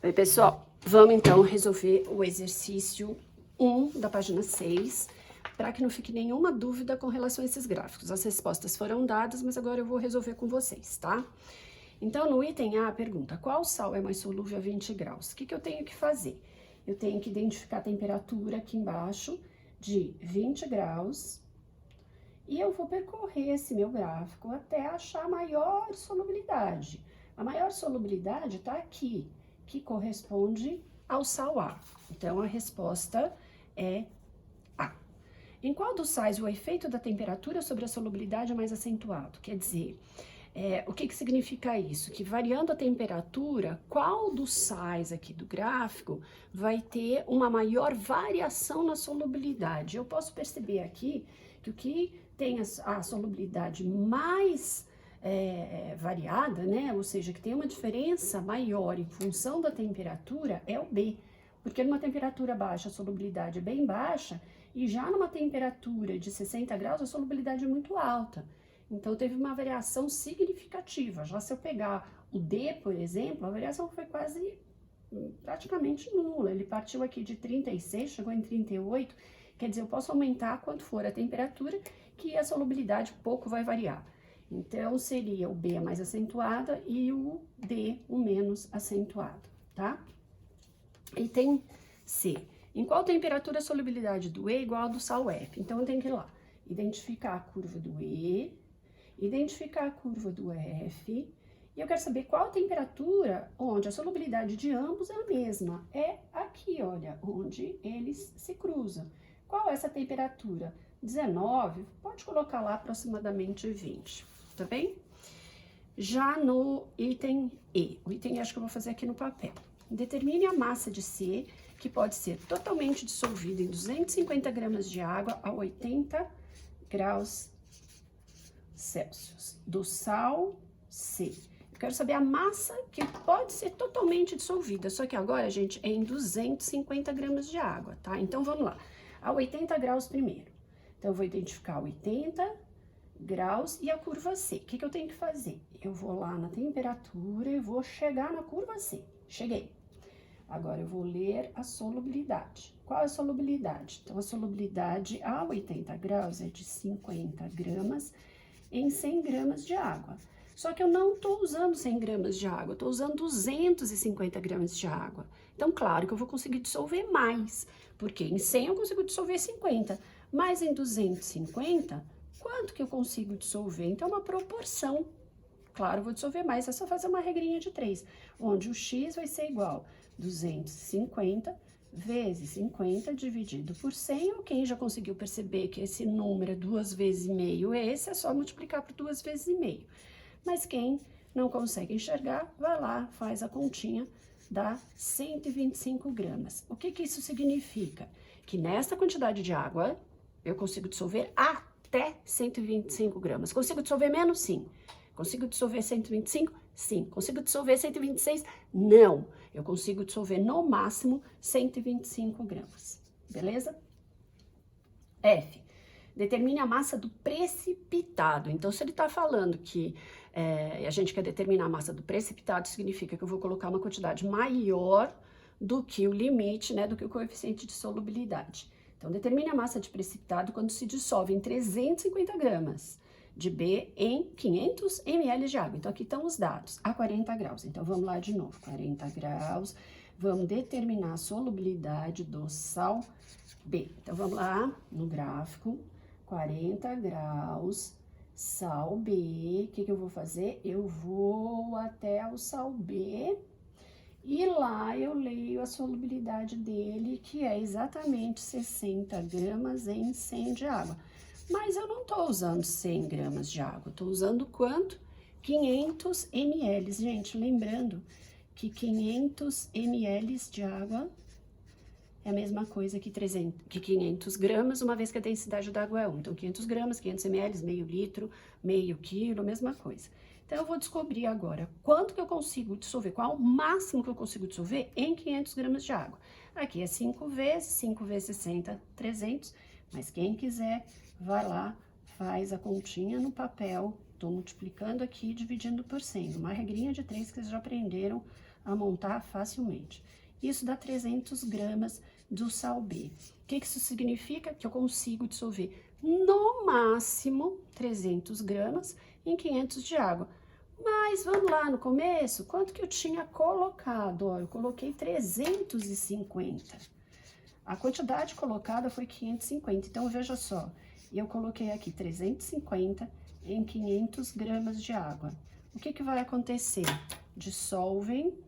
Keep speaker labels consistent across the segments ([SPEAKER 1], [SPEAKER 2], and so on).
[SPEAKER 1] Oi, pessoal, vamos então resolver o exercício 1 da página 6, para que não fique nenhuma dúvida com relação a esses gráficos. As respostas foram dadas, mas agora eu vou resolver com vocês, tá? Então, no item A, pergunta, qual sal é mais solúvel a 20 graus? O que eu tenho que fazer? Eu tenho que identificar a temperatura aqui embaixo de 20 graus, e eu vou percorrer esse meu gráfico até achar a maior solubilidade. A maior solubilidade está aqui, que corresponde ao sal A. Então, a resposta é A. Em qual dos sais o efeito da temperatura sobre a solubilidade é mais acentuado? Quer dizer, o que significa isso? Que variando a temperatura, qual dos sais aqui do gráfico vai ter uma maior variação na solubilidade? Eu posso perceber aqui que o que tem a solubilidade mais variada, né? Ou seja, que tem uma diferença maior em função da temperatura é o B. Porque numa temperatura baixa a solubilidade é bem baixa e já numa temperatura de 60 graus a solubilidade é muito alta. Então, teve uma variação significativa. Já se eu pegar o D, por exemplo, a variação foi praticamente nula. Ele partiu aqui de 36, chegou em 38. Quer dizer, eu posso aumentar quanto for a temperatura, que a solubilidade pouco vai variar. Então, seria o B a mais acentuada e o D o menos acentuado, tá? Item C. Em qual temperatura a solubilidade do E é igual ao do sal F? Então, eu tenho que ir lá, identificar a curva do E, identificar a curva do F, e eu quero saber qual a temperatura onde a solubilidade de ambos é a mesma. É aqui, olha, onde eles se cruzam. Qual é essa temperatura? 19, pode colocar lá aproximadamente 20, tá bem? Já no item E, o item E acho que eu vou fazer aqui no papel. Determine a massa de C, que pode ser totalmente dissolvida em 250 gramas de água a 80 graus Celsius, do sal C. Eu quero saber a massa que pode ser totalmente dissolvida, só que agora, gente, é em 250 gramas de água, tá? Então, vamos lá. A 80 graus primeiro. Então, eu vou identificar 80 graus e a curva C. O que eu tenho que fazer? Eu vou lá na temperatura e vou chegar na curva C. Cheguei. Agora, eu vou ler a solubilidade. Qual é a solubilidade? Então, a solubilidade a 80 graus é de 50 gramas em 100 gramas de água. Só que eu não estou usando 100 gramas de água, estou usando 250 gramas de água. Então, claro que eu vou conseguir dissolver mais, porque em 100 eu consigo dissolver 50, mas em 250, quanto que eu consigo dissolver? Então, é uma proporção. Claro, eu vou dissolver mais, é só fazer uma regrinha de 3, onde o X vai ser igual a 250 vezes 50 dividido por 100, ou quem já conseguiu perceber que esse número é 2 vezes e meio, esse é só multiplicar por 2 vezes e meio. Mas quem não consegue enxergar, vai lá, faz a continha, dá 125 gramas. O que isso significa? Que nesta quantidade de água, eu consigo dissolver até 125 gramas. Consigo dissolver menos? Sim. Consigo dissolver 125? Sim. Consigo dissolver 126? Não. Eu consigo dissolver no máximo 125 gramas. Beleza? F. Determine a massa do precipitado. Então, se ele está falando que a gente quer determinar a massa do precipitado, significa que eu vou colocar uma quantidade maior do que o limite, né, do que o coeficiente de solubilidade. Então, determine a massa de precipitado quando se dissolve em 350 gramas de B em 500 ml de água. Então, aqui estão os dados, a 40 graus. Então, vamos lá de novo, 40 graus, vamos determinar a solubilidade do sal B. Então, vamos lá no gráfico, 40 graus, sal B. O que eu vou fazer? Eu vou até o sal B e lá eu leio a solubilidade dele, que é exatamente 60 gramas em 100 de água. Mas eu não tô usando 100 gramas de água, tô usando quanto? 500 ml. Gente, lembrando que 500 ml de água é a mesma coisa que 500 gramas, uma vez que a densidade da água é 1. Então, 500 gramas, 500 ml, meio litro, meio quilo, mesma coisa. Então, eu vou descobrir agora quanto que eu consigo dissolver, qual o máximo que eu consigo dissolver em 500 gramas de água. Aqui é 5 vezes 60, 300, mas quem quiser, vai lá, faz a continha no papel, tô multiplicando aqui, dividindo por 100. Uma regrinha de 3 que vocês já aprenderam a montar facilmente. Isso dá 300 gramas do sal B. O que isso significa? Que eu consigo dissolver no máximo 300 gramas em 500 de água. Mas vamos lá, no começo, quanto que eu tinha colocado? Ó, eu coloquei 350. A quantidade colocada foi 550, então veja só, eu coloquei aqui 350 em 500 gramas de água. O que vai acontecer? Dissolvem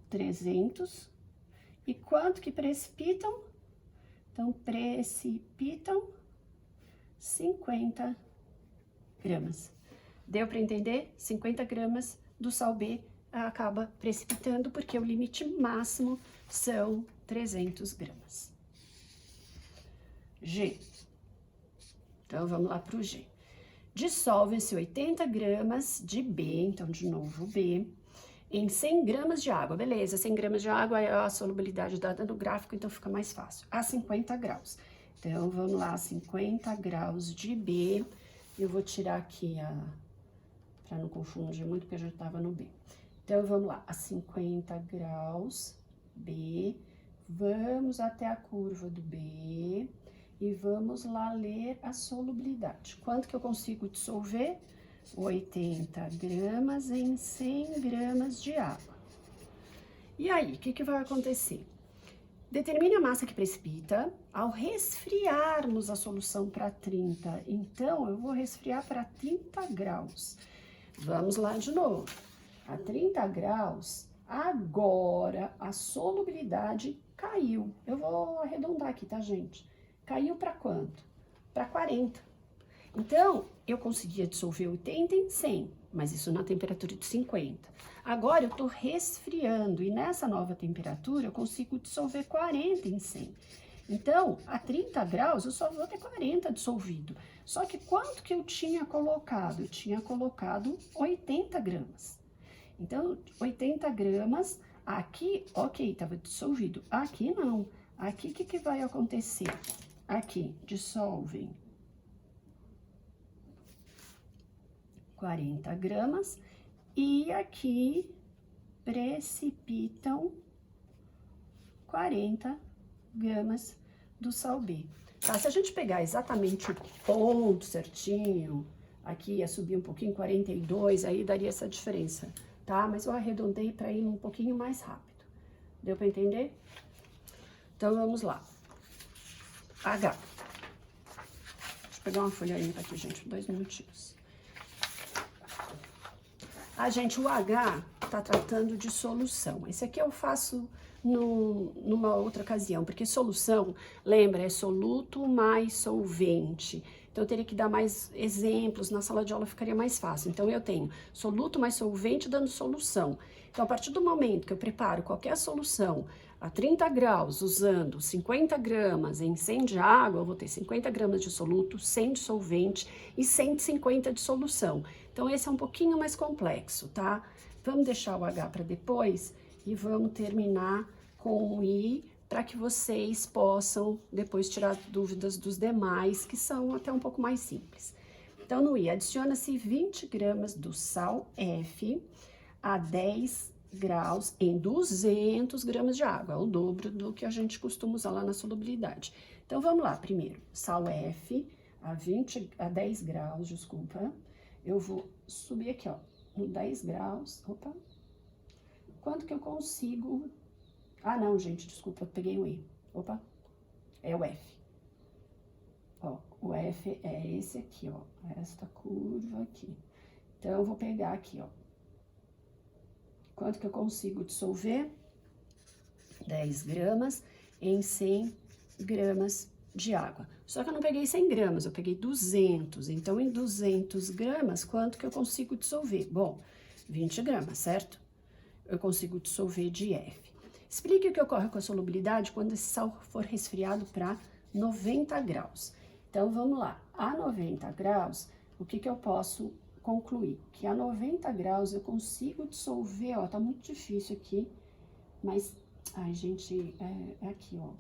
[SPEAKER 1] 300. E quanto que precipitam? Então, precipitam 50 gramas. Deu para entender? 50 gramas do sal B acaba precipitando, porque o limite máximo são 300 gramas. G. Então, vamos lá para o G. Dissolvem-se 80 gramas de B, então, de novo, B, em 100 gramas de água. Beleza, 100 gramas de água é a solubilidade dada no gráfico, então fica mais fácil. A 50 graus. Então, vamos lá, 50 graus de B. Eu vou tirar aqui para não confundir muito, porque eu já estava no B. Então, vamos lá, a 50 graus B. Vamos até a curva do B. E vamos lá ler a solubilidade. Quanto que eu consigo dissolver? 80 gramas em 100 gramas de água. E aí, o que vai acontecer? Determine a massa que precipita ao resfriarmos a solução para 30. Então, eu vou resfriar para 30 graus. Vamos lá de novo. A 30 graus, agora a solubilidade caiu. Eu vou arredondar aqui, tá, gente? Caiu para quanto? Para 40. Então, eu conseguia dissolver 80 em 100, mas isso na temperatura de 50. Agora, eu estou resfriando e nessa nova temperatura eu consigo dissolver 40 em 100. Então, a 30 graus eu só vou ter 40 dissolvido. Só que quanto que eu tinha colocado? Eu tinha colocado 80 gramas. Então, 80 gramas, aqui, ok, estava dissolvido. Aqui não. Aqui, o que vai acontecer? Aqui, dissolvem 40 gramas e aqui precipitam 40 gramas do sal B. Tá, se a gente pegar exatamente o ponto certinho, aqui ia subir um pouquinho, 42, aí daria essa diferença, tá? Mas eu arredondei para ir um pouquinho mais rápido. Deu para entender? Então, vamos lá. H. Deixa eu pegar uma folha limpa aqui, gente, 2 minutinhos. Gente, o H tá tratando de solução. Esse aqui eu faço numa outra ocasião, porque solução, lembra, é soluto mais solvente. Então, eu teria que dar mais exemplos, na sala de aula ficaria mais fácil. Então, eu tenho soluto mais solvente dando solução. Então, a partir do momento que eu preparo qualquer solução a 30 graus, usando 50 gramas em 100 de água, eu vou ter 50 gramas de soluto, 100 de solvente e 150 de solução. Então, esse é um pouquinho mais complexo, tá? Vamos deixar o H para depois e vamos terminar com o I, para que vocês possam depois tirar dúvidas dos demais, que são até um pouco mais simples. Então, no I, adiciona-se 20 gramas do sal F a 10 graus em 200 gramas de água, é o dobro do que a gente costuma usar lá na solubilidade. Então, vamos lá, primeiro, sal F a 10 graus, desculpa, eu vou subir aqui, ó, no 10 graus, opa, quanto que eu consigo... Ah, não, gente, desculpa, eu peguei o E, opa, é o F. Ó, o F é esse aqui, ó, esta curva aqui. Então, eu vou pegar aqui, ó, quanto que eu consigo dissolver? 10 gramas em 100 gramas de água. Só que eu não peguei 100 gramas, eu peguei 200. Então, em 200 gramas, quanto que eu consigo dissolver? Bom, 20 gramas, certo? Eu consigo dissolver de F. Explique o que ocorre com a solubilidade quando esse sal for resfriado para 90 graus. Então, vamos lá. A 90 graus, o que eu posso concluir? Que a 90 graus eu consigo dissolver, ó, tá muito difícil aqui, mas, ai, gente, é aqui, ó.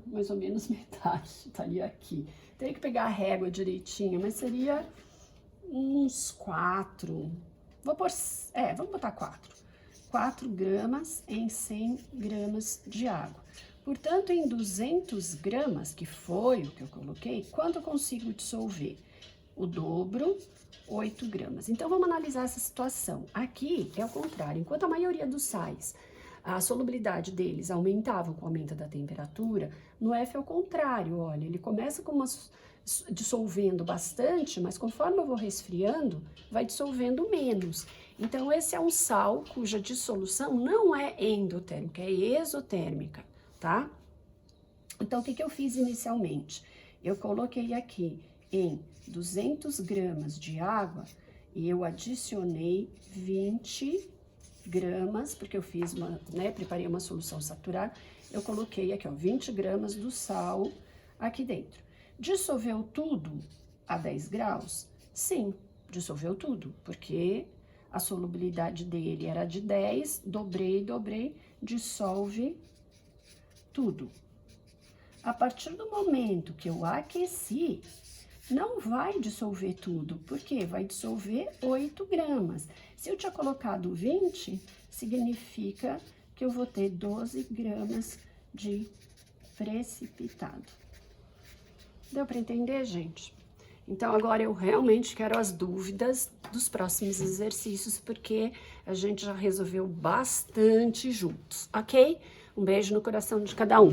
[SPEAKER 1] Mais ou menos metade, estaria aqui. Teria que pegar a régua direitinho, mas seria uns 4, vamos botar 4. 4 gramas em 100 gramas de água. Portanto, em 200 gramas, que foi o que eu coloquei, quanto eu consigo dissolver? O dobro, 8 gramas. Então, vamos analisar essa situação. Aqui é o contrário. Enquanto a maioria dos sais, a solubilidade deles aumentava com o aumento da temperatura, no F é o contrário, olha, ele começa com dissolvendo bastante, mas conforme eu vou resfriando, vai dissolvendo menos. Então, esse é um sal cuja dissolução não é endotérmica, é exotérmica, tá? Então, o que eu fiz inicialmente? Eu coloquei aqui em 200 gramas de água e eu adicionei 20 gramas, porque eu fiz preparei uma solução saturada, eu coloquei aqui, ó, 20 gramas do sal aqui dentro. Dissolveu tudo a 10 graus? Sim, dissolveu tudo, porque a solubilidade dele era de 10, dobrei, dissolve tudo. A partir do momento que eu aqueci, não vai dissolver tudo, porque vai dissolver 8 gramas. Se eu tinha colocado 20, significa que eu vou ter 12 gramas de precipitado. Deu para entender, gente? Então, agora eu realmente quero as dúvidas dos próximos exercícios, porque a gente já resolveu bastante juntos, ok? Um beijo no coração de cada um.